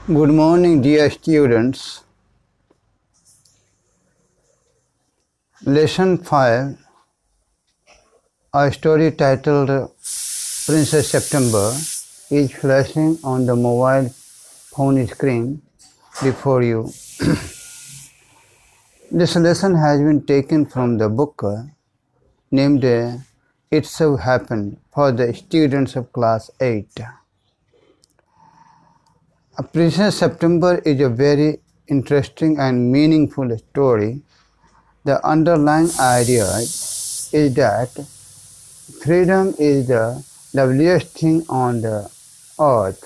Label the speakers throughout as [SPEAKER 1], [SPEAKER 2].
[SPEAKER 1] Good morning, dear students. Lesson 5, a story titled Princess September is flashing on the mobile phone screen before you. This lesson has been taken from the book named It So Happened for the students of class 8. Princess September is a very interesting and meaningful story. The underlying idea is that freedom is the loveliest thing on the earth.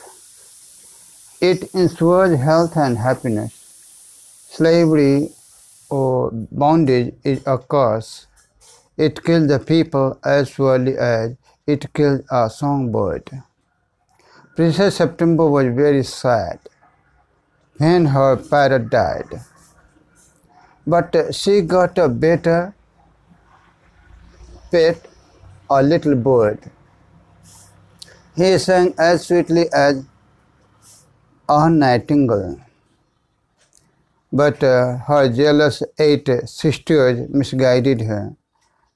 [SPEAKER 1] It ensures health and happiness. Slavery or bondage is a curse. It kills the people as surely as it kills a songbird. Princess September was very sad when her parrot died. But she got a better pet, a little bird. He sang as sweetly as a nightingale. But her jealous 8 sisters misguided her.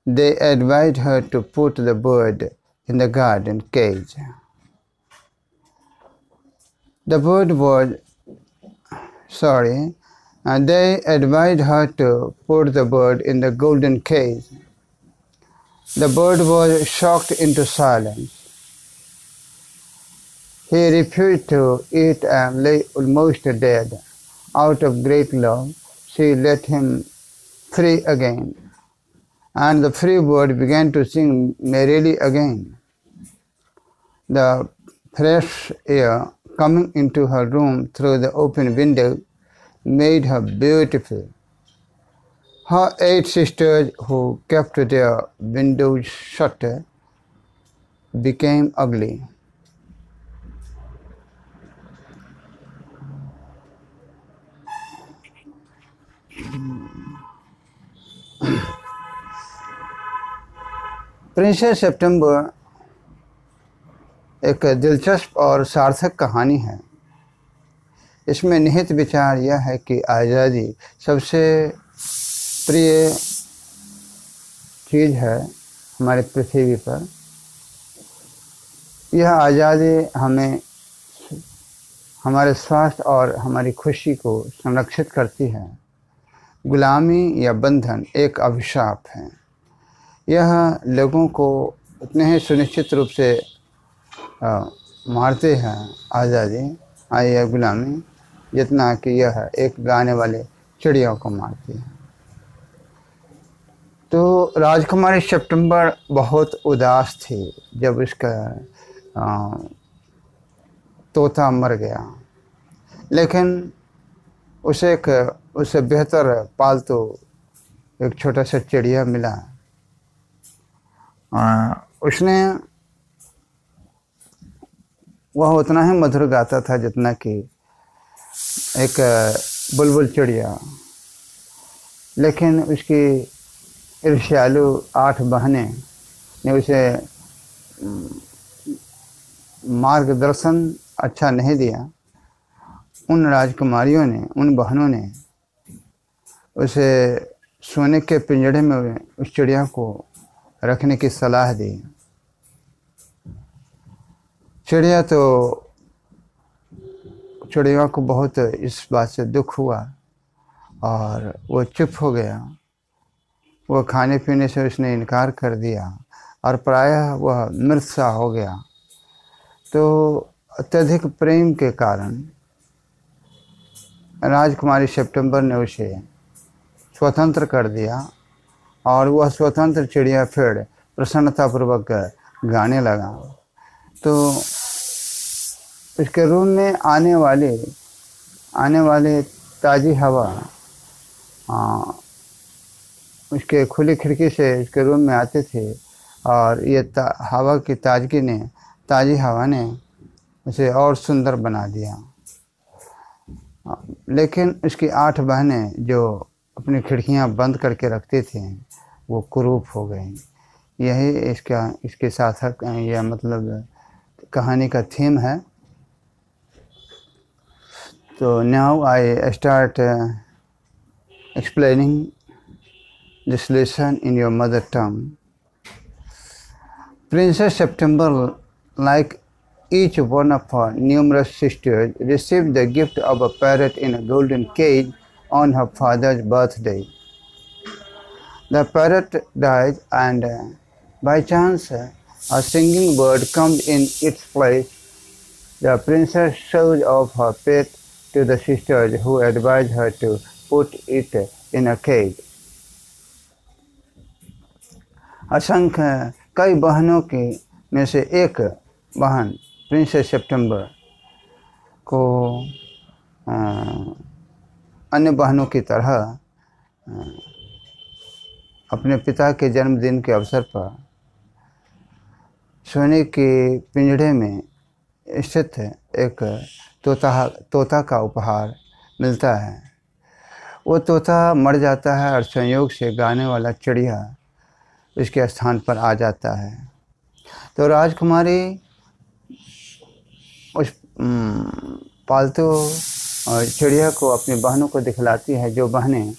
[SPEAKER 1] They advised her to put the bird in the garden cage. The bird was and they advised her to put the bird in the golden cage. The bird was shocked into silence. He refused to eat and lay almost dead. Out of great love, she let him free again, and the free bird began to sing merrily again. The fresh air coming into her room through the open window made her beautiful. Her 8 sisters, who kept their windows shut, became ugly. Princess सितंबर एक दिलचस्प और सार्थक कहानी है। इसमें निहित विचार यह है कि आज़ादी सबसे प्रिय चीज़ है हमारे पृथ्वी पर। यह आज़ादी हमें हमारे स्वास्थ्य और हमारी खुशी को संरक्षित करती है। गुलामी या बंधन एक अभिशाप है। यह लोगों को उतने ही सुनिश्चित रूप से मारते हैं आज़ादी या गुलामी, जितना कि यह एक गाने वाले चिड़ियों को मारती है। तो राजकुमारी सितंबर बहुत उदास थी जब उसका तोता मर गया, लेकिन उसे बेहतर पालतू एक छोटा सा चिड़िया मिला। वह उतना ही मधुर गाता था जितना कि एक बुलबुल चिड़िया, लेकिन उसकी ईर्ष्यालु 8 बहनें ने उसे मार्गदर्शन अच्छा नहीं दिया। उन राजकुमारियों ने, उन बहनों ने उसे सोने के पिंजड़े में उस चिड़िया को रखने की सलाह दी। चिड़िया को बहुत इस बात से दुख हुआ और वो चुप हो गया। वह खाने पीने से उसने इनकार कर दिया और प्रायः वह मृत सा हो गया। तो अत्यधिक प्रेम के कारण राजकुमारी सितंबर ने उसे स्वतंत्र कर दिया और वह स्वतंत्र चिड़िया फिर प्रसन्नतापूर्वक गाने लगा। तो उसके रूम में आने वाले ताज़ी हवा उसके खुली खिड़की से उसके रूम में आते थे और ये हवा की ताज़ी हवा ने उसे और सुंदर बना दिया। लेकिन उसकी 8 बहनें जो अपनी खिड़कियां बंद करके रखते थे वो कुरूप हो गई। यही इसके सार्थक यह मतलब कहानी का थीम है। So now I start explaining this lesson in your mother tongue. Princess September, like each one of her numerous sisters, received the gift of a parrot in a golden cage on her father's birthday. The parrot died, and by chance a singing bird comes in its place. The princess shows off her pet to the sisters, who advise her to put it in a cage. असंख्य कई बहनों के में से एक बहन princess सितंबर को अन्य बहनों की तरह अपने पिता के जन्मदिन के अवसर पर सोने के पिंजड़े में स्थित एक तोता का उपहार मिलता है। वो तोता मर जाता है और संयोग से गाने वाला चिड़िया इसके स्थान पर आ जाता है। तो राजकुमारी उस पालतू चिड़िया को अपनी बहनों को दिखलाती है, जो बहनें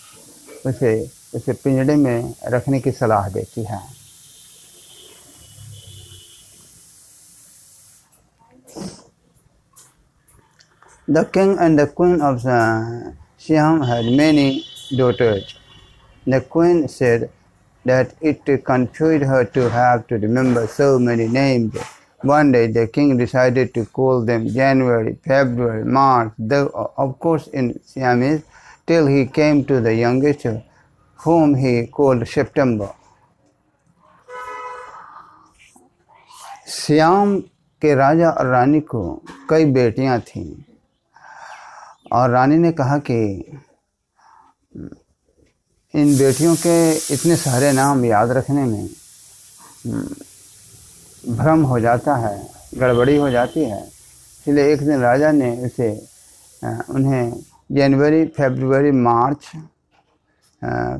[SPEAKER 1] उसे पिंजड़े में रखने की सलाह देती है। The king and the queen of Siam had many daughters. The queen said that it confused her to have to remember so many names. One day the king decided to call them January, February, March, though of course in Siamese, till he came to the youngest, whom he called September. SIAM के राजा और रानी को कई बेटियां थीं, और रानी ने कहा कि इन बेटियों के इतने सारे नाम याद रखने में भ्रम हो जाता है, गड़बड़ी हो जाती है। इसलिए एक दिन राजा ने उन्हें जनवरी, फरवरी, मार्च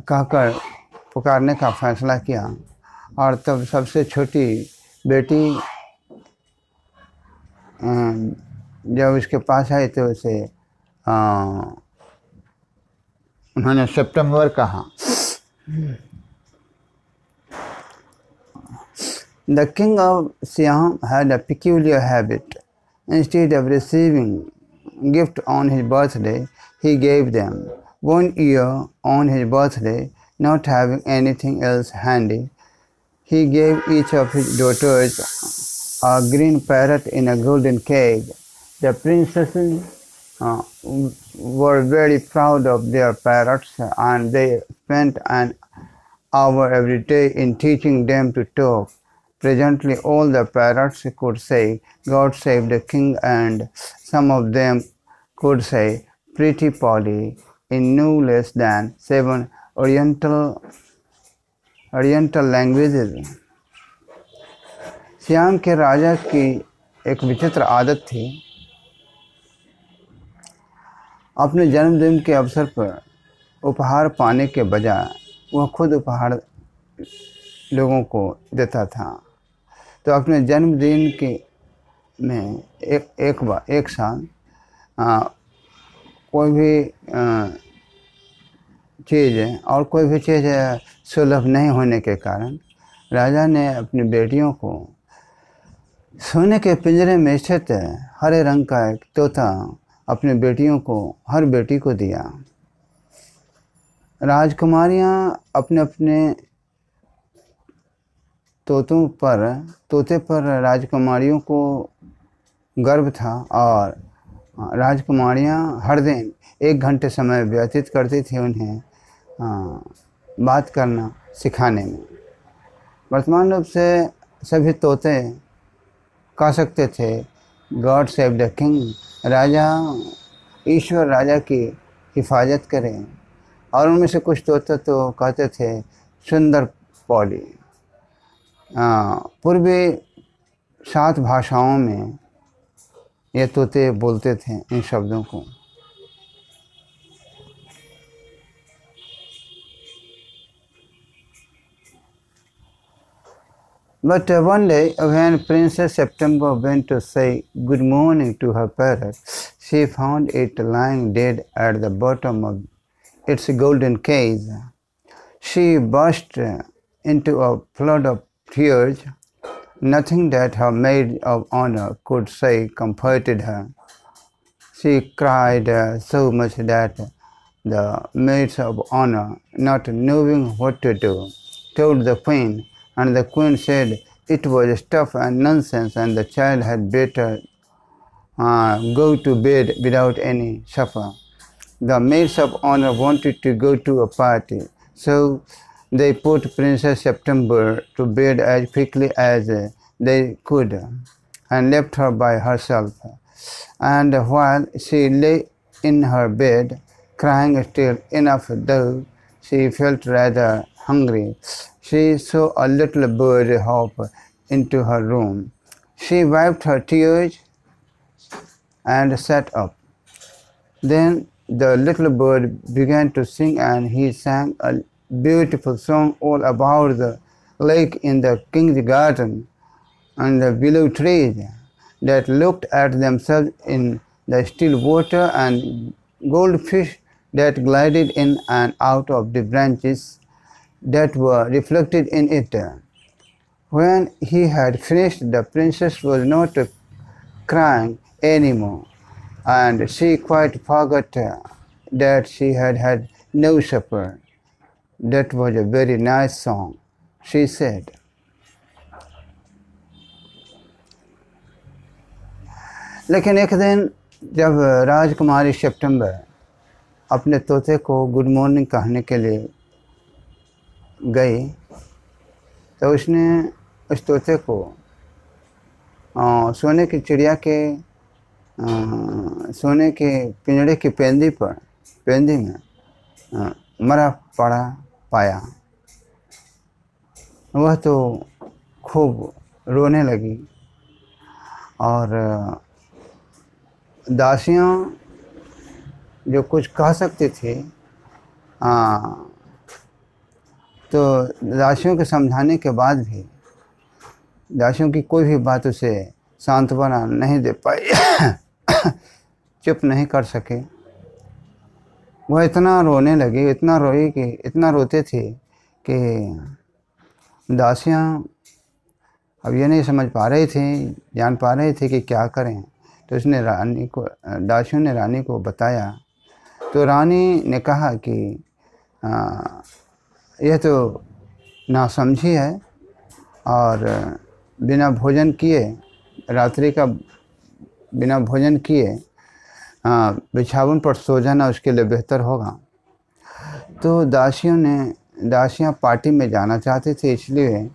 [SPEAKER 1] कहकर पुकारने का फैसला किया। और तब सबसे छोटी बेटी जब उसके पास आई तो उसे उन्होंने सितंबर कहा। The king of Siam had a peculiar habit. Instead of receiving gift on his birthday, he gave them. One year on his birthday, not having anything else handy, he gave each of his daughters a green parrot in a golden cage. The princesses were very proud of their parrots, and they spent an hour every day in teaching them to talk. Presently all the parrots could say, "God save the king," and some of them could say, "Pretty Polly," in no less than 7 Oriental languages. SIAM के राजा की एक विचित्र आदत थी। अपने जन्मदिन के अवसर पर उपहार पाने के बजाय वह खुद उपहार लोगों को देता था। तो अपने जन्मदिन में एक साल कोई भी चीज़ सुलभ नहीं होने के कारण राजा ने अपनी बेटियों को सोने के पिंजरे में स्थित हरे रंग का एक तोता अपनी बेटियों को हर बेटी को दिया। राजकुमारियां अपने तोते पर राजकुमारियों को गर्व था, और राजकुमारियां हर दिन 1 घंटे समय व्यतीत करती थी उन्हें बात करना सिखाने में। वर्तमान रूप से सभी तोते कह सकते थे, "गॉड सेव द किंग," ईश्वर राजा की हिफाजत करें। और उनमें से कुछ तोते तो कहते थे, "सुंदर पॉली।" पूर्वी 7 भाषाओं में ये तोते बोलते थे इन शब्दों को। But one day, when Princess September went to say good morning to her parrot, she found it lying dead at the bottom of its golden cage. She burst into a flood of tears. Nothing that her maid of honor could say comforted her. She cried so much that the maids of honor, not knowing what to do, told the queen, and the queen said it was stuff and nonsense, and the child had better go to bed without any supper. The maids of honor wanted to go to a party, so they put Princess September to bed as quickly as they could and left her by herself. And while she lay in her bed, crying still enough though she felt rather hungry, she saw a little bird hop into her room. She wiped her tears and sat up. Then the little bird began to sing, and he sang a beautiful song all about the lake in the king's garden and the willow trees that looked at themselves in the still water, and goldfish that glided in and out of the branches that were reflected in it. When he had finished, the princess was not crying anymore, and she quite forgot that she had had no supper. That was a very nice song, she said. लेकिन एक दिन जब राजकुमारी सितंबर अपने तोते को good morning कहने के लिए गई, तो उसने उस तोते को सोने की चिड़िया के सोने के पिंजड़े की पेंदी में मरा पड़ा पाया। वह तो खूब रोने लगी और दासियां जो कुछ कह सकती थी तो दासियों के समझाने के बाद भी दासियों की कोई भी बात उसे सांत्वना नहीं दे पाई। चुप नहीं कर सके। वह इतना रोने लगी, इतना रोई कि इतना रोते थे कि दासियां अब ये नहीं समझ पा रही थी, जान पा रही थी कि क्या करें। तो उसने दासियों ने रानी को बताया। तो रानी ने कहा कि यह तो नासमझी है और बिना भोजन किए, रात्रि का बिना भोजन किए बिछावन पर सो जाना उसके लिए बेहतर होगा। तो दासियां पार्टी में जाना चाहती थी, इसलिए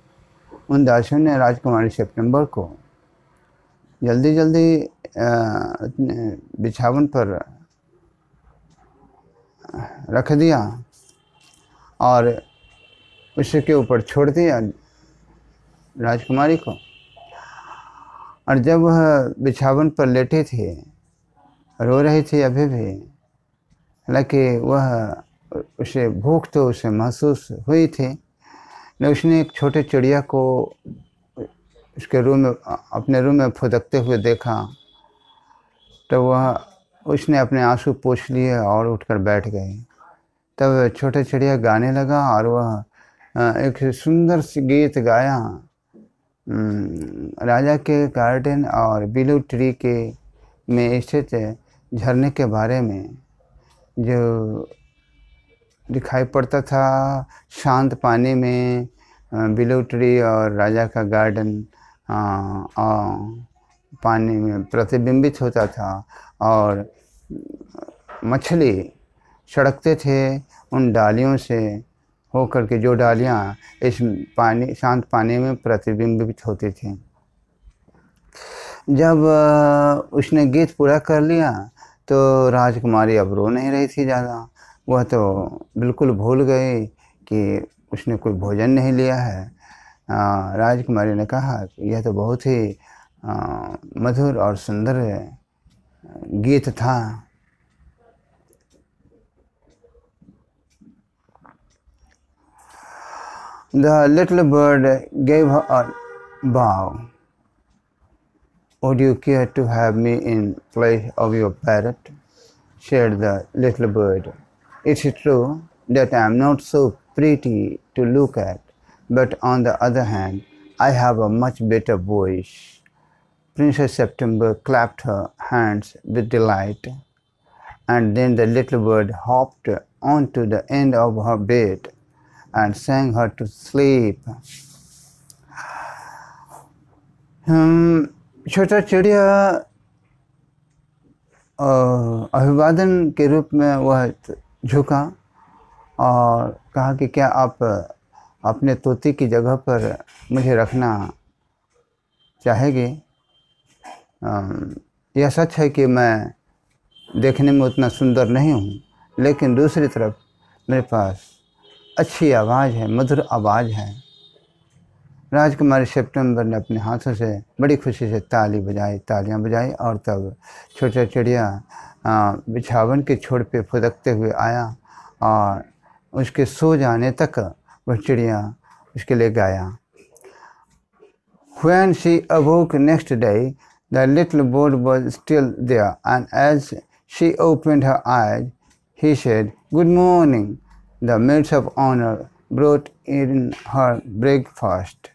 [SPEAKER 1] उन दासियों ने राजकुमारी सितंबर को जल्दी जल्दी बिछावन पर रख दिया और उसके ऊपर छोड़ दिया राजकुमारी को। और जब वह बिछावन पर लेटी थी, रो रही थी अभी भी, हालांकि वह उसे भूख तो उसे महसूस हुई थी, लेकिन उसने एक छोटे चिड़िया को उसके रूम में, अपने रूम में फुदकते हुए देखा। तो उसने अपने आंसू पोंछ लिए और उठकर बैठ गई। तब छोटे चिड़िया गाने लगा और वह एक सुंदर सी गीत गाया राजा के गार्डन और बिलू ट्री के में स्थित झरने के बारे में, जो दिखाई पड़ता था शांत पानी में बिलू ट्री और राजा का गार्डन पानी में प्रतिबिंबित होता था और मछली सड़कते थे उन डालियों से होकर के, जो डालियाँ इस शांत पानी में प्रतिबिंबित होती थी। जब उसने गीत पूरा कर लिया तो राजकुमारी अब रो नहीं रही थी ज़्यादा। वह तो बिल्कुल भूल गई कि उसने कोई भोजन नहीं लिया है। राजकुमारी ने कहा कि यह तो बहुत ही मधुर और सुंदर गीत था। The little bird gave her a bow Would you care to have me in place of your parrot? Said the little bird. It's true that I am not so pretty to look at, but on the other hand, I have a much better voice. Princess September clapped her hands with delight, and then the little bird hopped onto the end of her bed and sang her to sleep. छोटा चिड़िया अभिवादन के रूप में वह झुका और कहा कि क्या आप अपने तोते की जगह पर मुझे रखना चाहेंगे? यह सच है कि मैं देखने में उतना सुंदर नहीं हूँ, लेकिन दूसरी तरफ मेरे पास अच्छी आवाज़ है, मधुर आवाज़ है। राजकुमारी सितंबर ने अपने हाथों से बड़ी खुशी से तालियां बजाई और तब छोटा चिड़िया बिछावन के छोर पे फुदकते हुए आया और उसके सो जाने तक वह चिड़िया उसके लिए गाया। When she awoke next day, the little bird was still there, and as she opened her eyes, he said, "Good morning." The maids of honor brought in her breakfast,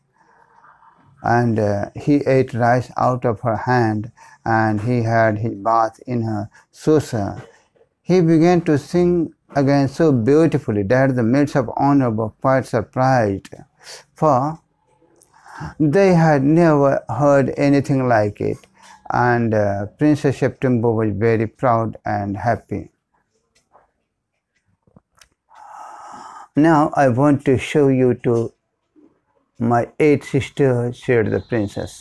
[SPEAKER 1] and he ate rice out of her hand, and he had his bath in her saucer. He began to sing again so beautifully that the maids of honor were quite surprised, for they had never heard anything like it, and Princess September was very proud and happy. Now I want to show you to my 8 sisters, said the princess.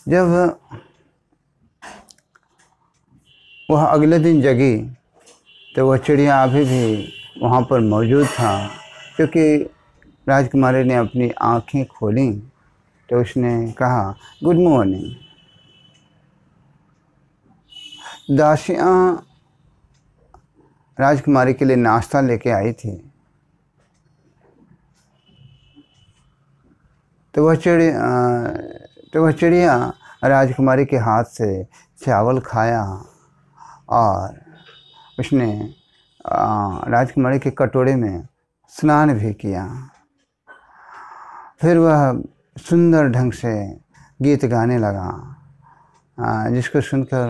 [SPEAKER 1] जब वह अगले दिन जगी तो वह चिड़िया अभी भी वहाँ पर मौजूद था, क्योंकि राजकुमारी ने अपनी आँखें खोली तो उसने कहा, गुड मॉर्निंग। दासियाँ राजकुमारी के लिए नाश्ता लेके आई थी, तो वह चिड़िया राजकुमारी के हाथ से चावल खाया और उसने राजकुमारी के कटोरे में स्नान भी किया। फिर वह सुंदर ढंग से गीत गाने लगा, जिसको सुनकर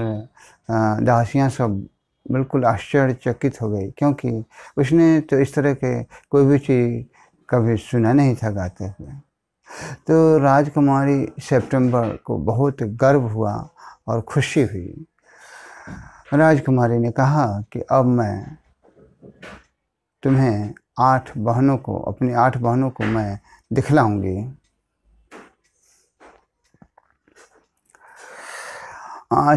[SPEAKER 1] दासियाँ सब बिल्कुल आश्चर्यचकित हो गई, क्योंकि उसने तो इस तरह के कोई भी चीज़ कभी सुना नहीं था गाते हुए। तो राजकुमारी सितंबर को बहुत गर्व हुआ और खुशी हुई। राजकुमारी ने कहा कि अब मैं तुम्हें 8 बहनों को, अपनी 8 बहनों को मैं दिखलाऊंगी।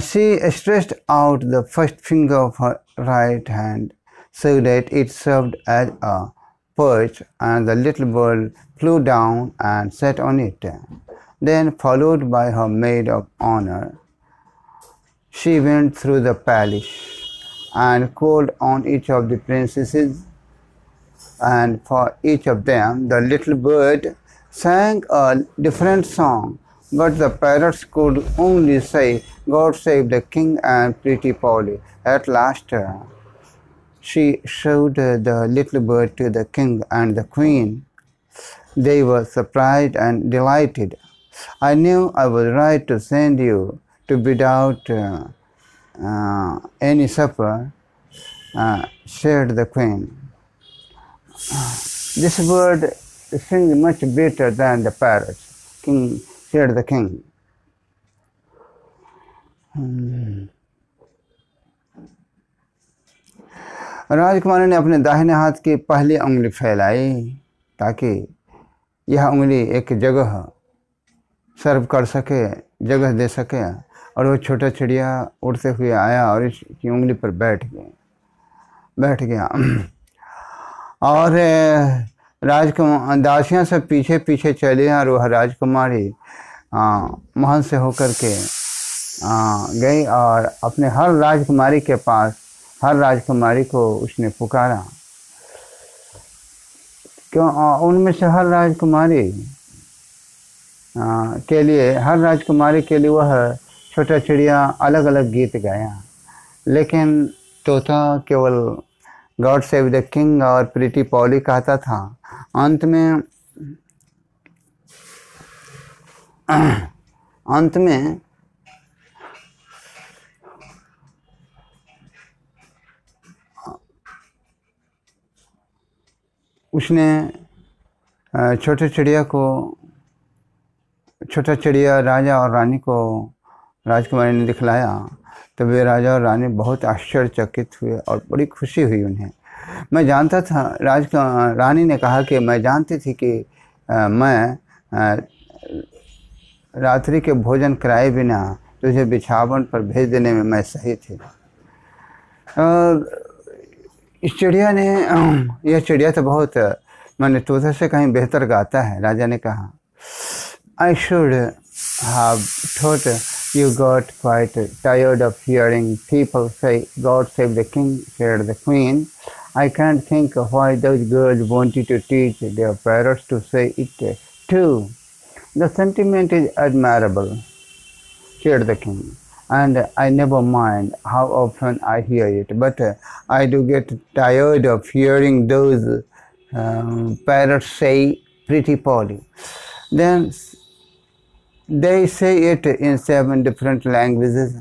[SPEAKER 1] She stretched out the first finger of her right hand so that it served as a perch, and the little bird flew down and sat on it. Then, followed by her maid of honor, she went through the palace and called on each of the princesses, and for each of them the little bird sang a different song, but the parrots could only say, "God save the king and pretty Polly." At last, she showed the little bird to the king and the queen. They were surprised and delighted. "I knew I was right to send you to without any supper," said the queen. "This bird sings much better than the parrots," said the king. राजकुमारी ने अपने दाहिने हाथ की पहली उंगली फैलाई ताकि यह उंगली एक जगह सर्व कर सके, जगह दे सके, और वो छोटा चिड़िया उड़ते हुए आया और इसकी उंगली पर बैठ गया और दासियां सब पीछे पीछे चली और वह राजकुमारी महल से होकर के गई और अपने हर राजकुमारी के पास, हर राजकुमारी को उसने पुकारा। क्यों? उनमें से हर राजकुमारी के लिए, हर राजकुमारी के लिए वह छोटा चिड़िया अलग अलग गीत गाया, लेकिन तोता केवल गॉड सेव द किंग और प्रीटी पॉली कहता था। अंत में उसने छोटा चिड़िया राजा और रानी को राजकुमारी ने दिखलाया, तो वे राजा और रानी बहुत आश्चर्यचकित हुए और बड़ी खुशी हुई उन्हें। मैं जानता था, रानी ने कहा कि मैं जानती थी कि मैं रात्रि के भोजन कराए बिना तुझे बिछावन पर भेज देने में मैं सही थी। इस चिड़िया ने यह चिड़िया तो बहुत मैंने तोता से कहीं बेहतर गाता है। राजा ने कहा, I should have thought you got quite tired of hearing people say, God save the king, said the queen. I can't think why those girls wanted to teach their parrots to say it too. The sentiment is admirable, said the king, and I never mind how often I hear it, but I do get tired of hearing those parrots say pretty Polly. Then they say it in 7 different languages,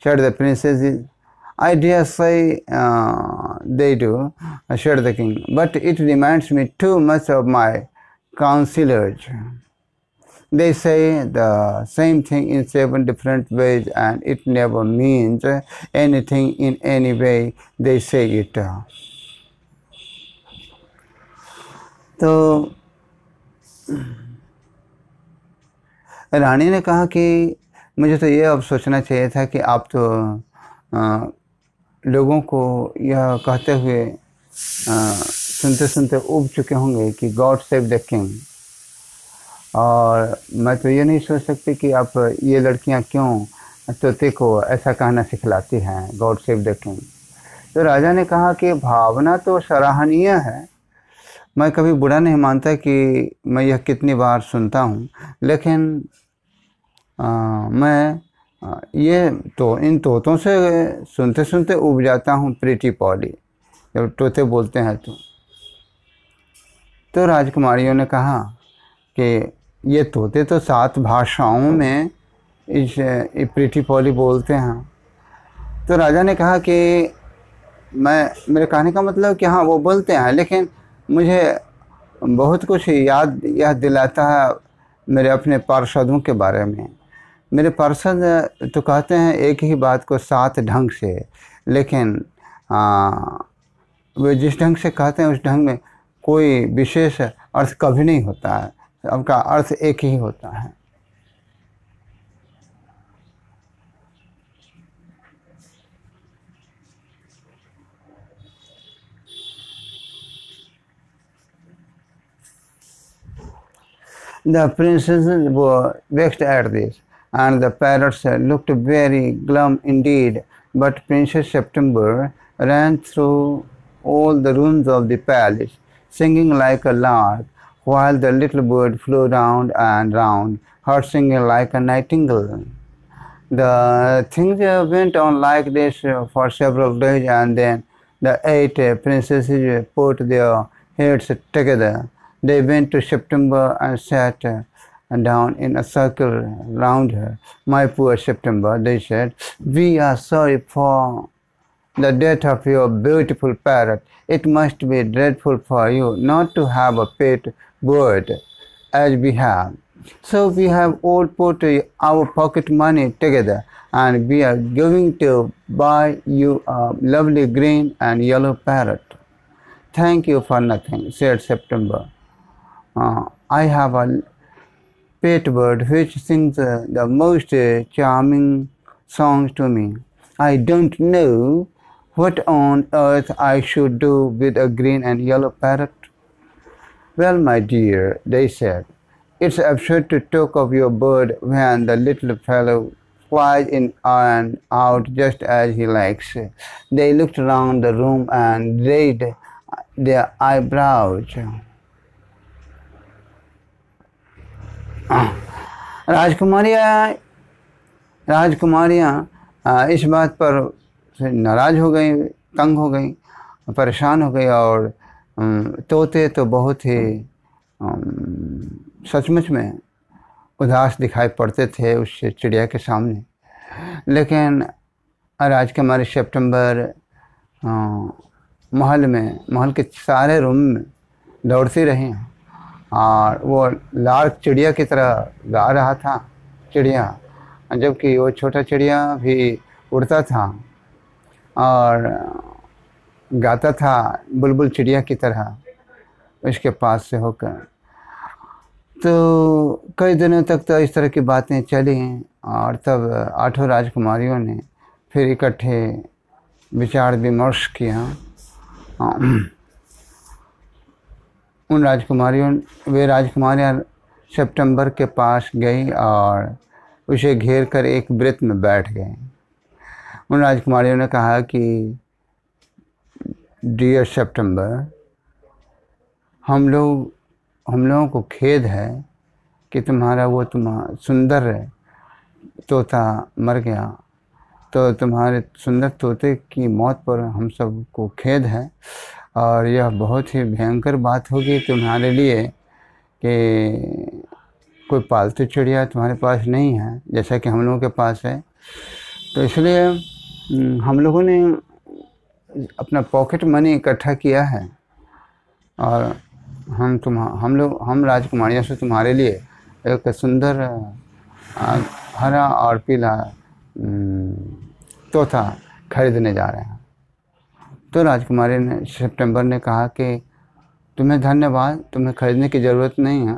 [SPEAKER 1] said the princess. I dare say they do, said the king, but it reminds me too much of my counselors. They say the same thing in 7 different ways and it never means anything in any way they say it. तो रानी ने कहा कि मुझे तो ये अब सोचना चाहिए था कि आप तो लोगों को यह कहते हुए सुनते सुनते उब चुके होंगे कि गॉड सेव द किंग, और मैं तो ये नहीं सोच सकती कि आप ये लड़कियां क्यों तोते को ऐसा कहना सिखलाती हैं, गॉड सेव द किंग। तो राजा ने कहा कि भावना तो सराहनीय है, मैं कभी बुरा नहीं मानता कि मैं यह कितनी बार सुनता हूँ, लेकिन मैं ये तो इन तोतों से सुनते सुनते उब जाता हूँ, प्रीटी पॉली, जब तोते बोलते हैं तो राजकुमारियों ने कहा कि ये तोते तो 7 भाषाओं में इस प्रीटी पॉली बोलते हैं। तो राजा ने कहा कि मेरे कहने का मतलब कि हाँ वो बोलते हैं, लेकिन मुझे बहुत कुछ यह दिलाता है मेरे अपने पार्षदों के बारे में। मेरे पार्षद तो कहते हैं एक ही बात को 7 ढंग से, लेकिन वे जिस ढंग से कहते हैं उस ढंग में कोई विशेष अर्थ कभी नहीं होता है, सबका अर्थ एक ही होता है। The princesses were vexed at this, and the parrots looked very glum indeed. But Princess September ran through all the rooms of the palace, singing like a lark, while the little bird flew round and round, her singing like a nightingale. The things went on like this for several days, and then the 8 princesses put their heads together. They went to September and sat down in a circle round her. My poor September, they said, we are sorry for the death of your beautiful parrot. It must be dreadful for you not to have a pet bird as we have. So we have all put our pocket money together and we are going to buy you a lovely green and yellow parrot. Thank you for nothing, said September. I have a pet bird which sings the most charming songs to me. I don't know what on earth I should do with a green and yellow parrot. Well, my dear, they said, it's absurd to talk of your bird when the little fellow flies in and out just as he likes. They looked around the room and raised their eyebrows. राजकुमारियाँ राजकुमारियाँ इस बात पर नाराज़ हो गई, तंग हो गई, परेशान हो गई और तोते तो बहुत ही सचमुच में उदास दिखाई पड़ते थे उस चिड़िया के सामने। लेकिन राजकुमारी सितंबर महल के सारे रूम में दौड़ती रही और वो लार्क चिड़िया की तरह गा रहा था चिड़िया, जबकि वो छोटा चिड़िया भी उड़ता था और गाता था बुलबुल चिड़िया की तरह उसके पास से होकर। तो कई दिनों तक तो इस तरह की बातें चली और तब 8 राजकुमारियों ने फिर इकट्ठे विचार विमर्श किया। वे राजकुमारियाँ सितंबर के पास गई और उसे घेर कर एक वृत्त में बैठ गए। उन राजकुमारियों ने कहा कि डियर सितंबर, हम लोगों को खेद है कि तुम्हारा सुंदर तोता मर गया। तो तुम्हारे सुंदर तोते की मौत पर हम सब को खेद है और यह बहुत ही भयंकर बात होगी तुम्हारे लिए कि कोई पालतू चिड़िया तुम्हारे पास नहीं है जैसा कि हम लोगों के पास है। तो इसलिए हम लोगों ने अपना पॉकेट मनी इकट्ठा किया है और हम राजकुमारियों से तुम्हारे लिए एक सुंदर हरा और पीला तोता खरीदने जा रहे हैं। तो राजकुमारी ने सितंबर ने कहा कि तुम्हें धन्यवाद, तुम्हें खरीदने की ज़रूरत नहीं है।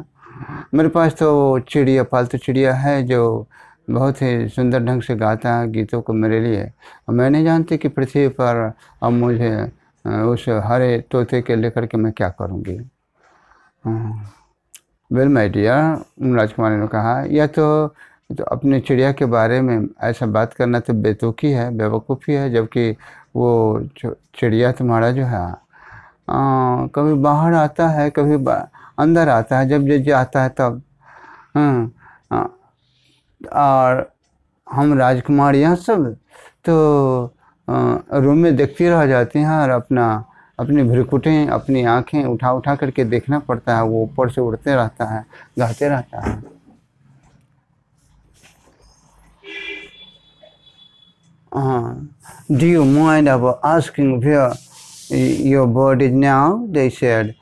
[SPEAKER 1] मेरे पास तो चिड़िया, पालतू चिड़िया है जो बहुत ही सुंदर ढंग से गाता है गीतों को मेरे लिए। मैं नहीं जानती कि पृथ्वी पर अब मुझे उस हरे तोते के लेकर के मैं क्या करूँगी। वेल माय डियर, राजकुमारी ने कहा, यह तो अपने चिड़िया के बारे में ऐसा बात करना तो बेतुकी है, बेवकूफ़ी है, जबकि वो चिड़िया तुम्हारा जो है कभी बाहर आता है, कभी अंदर आता है, जब आता है तब। और हम राजकुमारियाँ सब तो रूम में देखती रह जाती हैं और अपनी भ्रिकुटें, अपनी आँखें उठा करके देखना पड़ता है। वो ऊपर से उड़ते रहता है, गाते रहता है। Do you mind about asking where your bird is now? They said.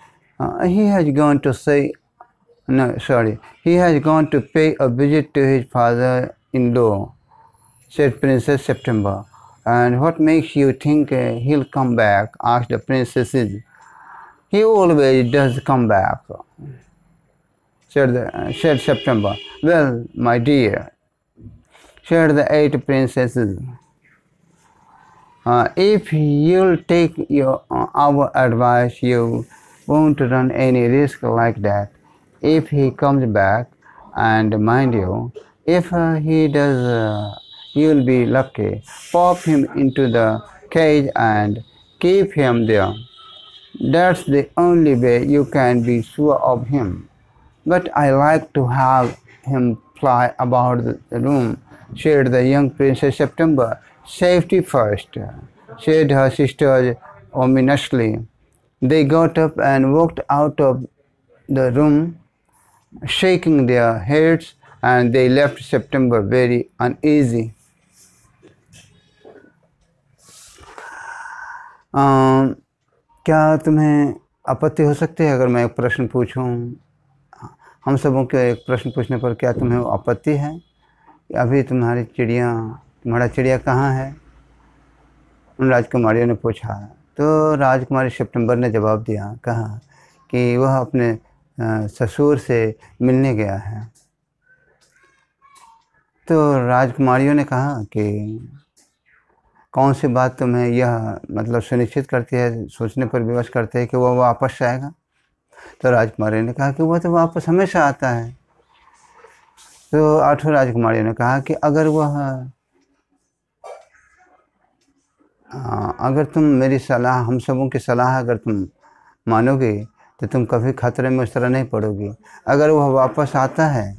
[SPEAKER 1] He has gone to pay a visit to his father-in-law, said Princess September. And what makes you think he'll come back? Asked the princesses. He always does come back, said September. Well, my dear, said the 8 princesses, if you'll take our advice, you won't run any risk like that. If he comes back, and mind you, if he does, you'll be lucky. Pop him into the cage and keep him there. That's the only way you can be sure of him. But I like to have him fly about the room, said the young Princess September. Safety first, said her sisters ominously. They got up and walked out of the room, shaking their heads, and they left September very uneasy. क्या तुम्हें आपत्ति हो सकती है अगर मैं एक प्रश्न पूछूं? हम सबों के एक प्रश्न पूछने पर क्या तुम्हें आपत्ति है? अभी तुम्हारा चिड़िया कहाँ है? उन राजकुमारियों ने पूछा। तो राजकुमारी सितंबर ने जवाब दिया, कहा कि वह अपने ससुर से मिलने गया है। तो राजकुमारियों ने कहा कि कौन सी बात तुम्हें यह मतलब सुनिश्चित करती है, सोचने पर विवश करते हैं कि वह वापस आएगा? तो राजकुमारी ने कहा कि वह तो वापस हमेशा आता है। तो 8 राजकुमारियों ने कहा कि अगर तुम मेरी सलाह, हम सबों की सलाह अगर तुम मानोगे तो तुम कभी खतरे में उस तरह नहीं पड़ोगी। अगर वह वापस आता है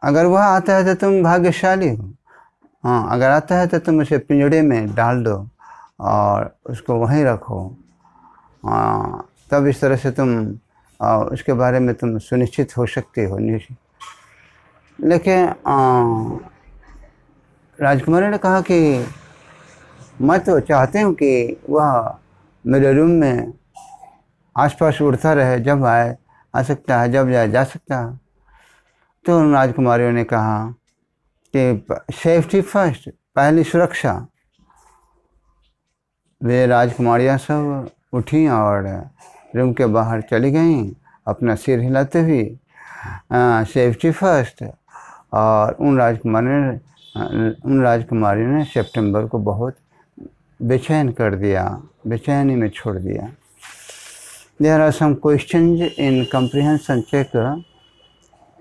[SPEAKER 1] अगर वह आता है तो तुम भाग्यशाली हो। हाँ, अगर आता है तो तुम उसे पिंजड़े में डाल दो और उसको वहीं रखो। तब इस तरह से तुम उसके बारे में तुम सुनिश्चित हो सकते हो। लेकिन राजकुमारी ने कहा कि मैं तो चाहती हूँ कि वह मेरे रूम में आसपास उड़ता रहे, जब आए आ सकता है, जब जाए जा सकता है। तो उन राजकुमारियों ने कहा कि सेफ्टी फर्स्ट, पहली सुरक्षा। वे राजकुमारियाँ सब उठी और रूम के बाहर चली गईं, अपना सिर हिलाते हुए, सेफ्टी फर्स्ट। और उन राजकुमारियों ने सितंबर को बहुत बेचैन कर दिया, बेचैनी में छोड़ दिया। There are some questions in comprehension checker,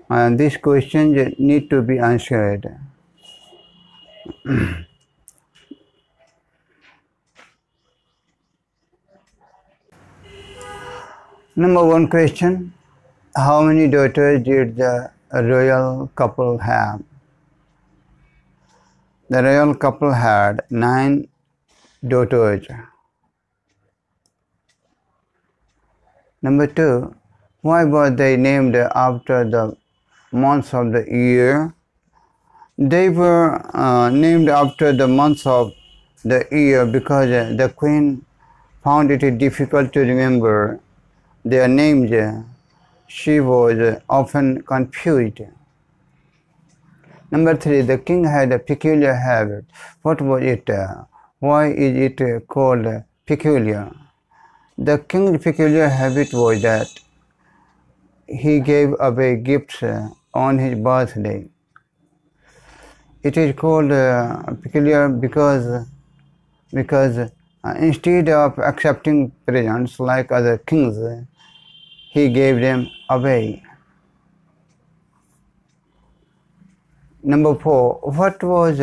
[SPEAKER 1] and these questions need to be answered. Number one question: how many daughters did the royal couple have? The royal couple had 9 daughters. Number two: why were they named after the months of the year? They were named after the months of the year because the queen found it difficult to remember their names. She was often confused. Number three, the king had a peculiar habit. What was it? Why is it called peculiar? The king's peculiar habit was that he gave away gifts on his birthday. It is called peculiar because instead of accepting presents like other kings, he gave them away. Number four, what was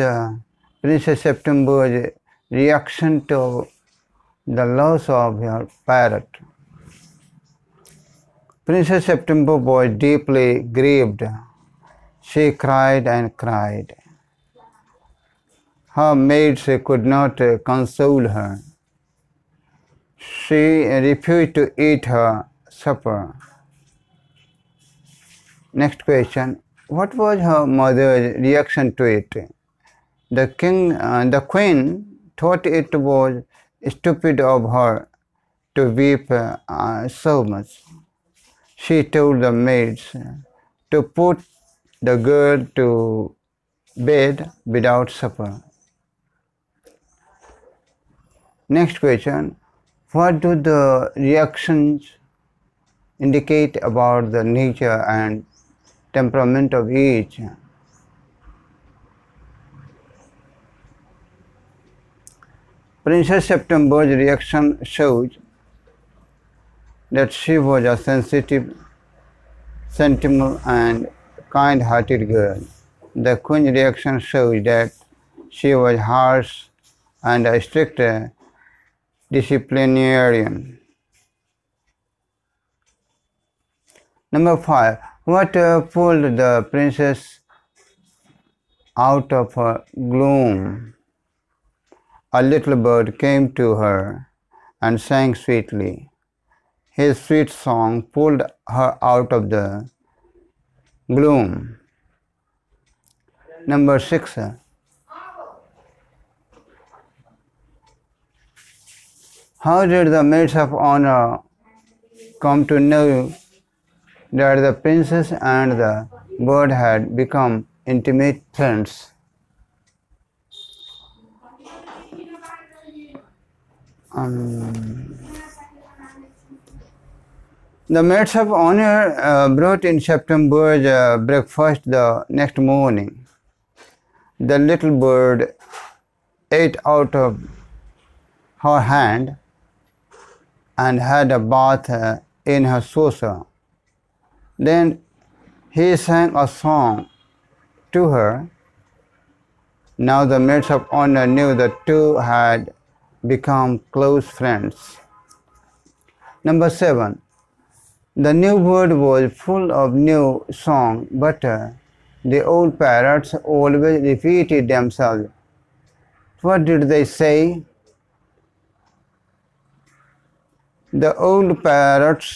[SPEAKER 1] Princess September's reaction to the loss of her parrot? Princess September was deeply grieved. She cried and cried. Her maids could not console her. She refused to eat her supper. Next question. What was her mother's reaction to it? The queen thought it was stupid of her to weep so much. She told the maids to put the girl to bed without supper. Next question. What do the reactions indicate about the nature and temperament of each? Princess September's reaction shows that she was a sensitive, sentimental and kind-hearted girl. The queen's reaction shows that she was harsh and a strict disciplinarian. Number five, what pulled the princess out of her gloom? A little bird came to her and sang sweetly. His sweet song pulled her out of the gloom. Number six, how did the maids of honor come to know that the princess and the bird had become intimate friends? The maids of honor brought in September's breakfast the next morning. The little bird ate out of her hand and had a bath in her saucer. Then he sang a song to her. Now the maids of honor knew the two had become close friends. Number seven, the new bird was full of new song, but The old parrots always repeated themselves. What did they say? The old parrots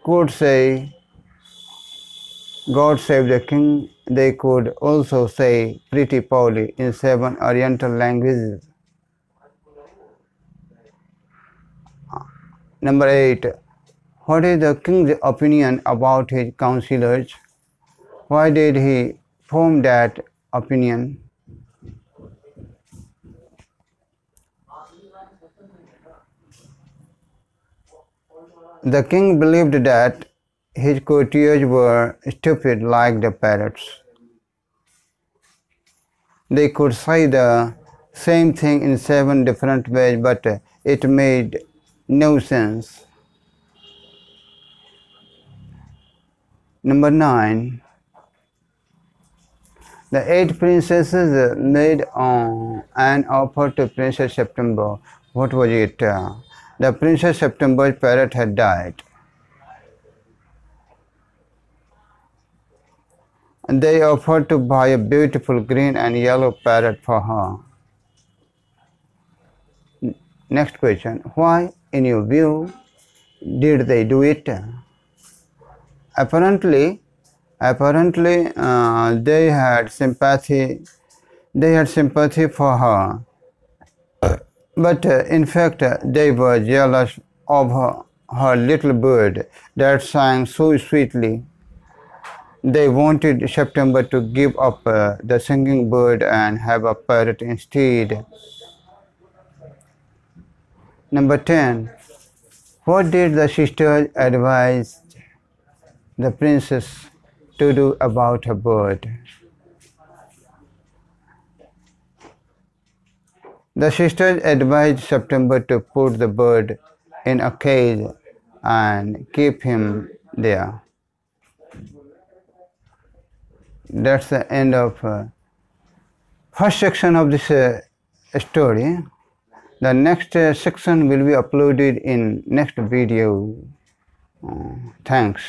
[SPEAKER 1] could say, God save the king. They could also say Pretty Polly in 7 Oriental languages. Number 8. What is the king's opinion about his counselors? Why did he form that opinion? The king believed that his courtiers were stupid like the parrots. They could say the same thing in 7 different ways, but it made no sense. Number 9. The 8 princesses made an offer to Princess September. What was it? The Princess September's parrot had died. And they offered to buy a beautiful green and yellow parrot for her. Next question. Why, in your view, did they do it? Apparently, they had sympathy for her, but in fact they were jealous of her little bird that sang so sweetly. They wanted September to give up the singing bird and have a parrot instead. Number 10. What did the sisters advise the princess to do about her bird? The sisters advised September to put the bird in a cage and keep him there. That's the end of first section of this story. The next section will be uploaded in next video. Thanks.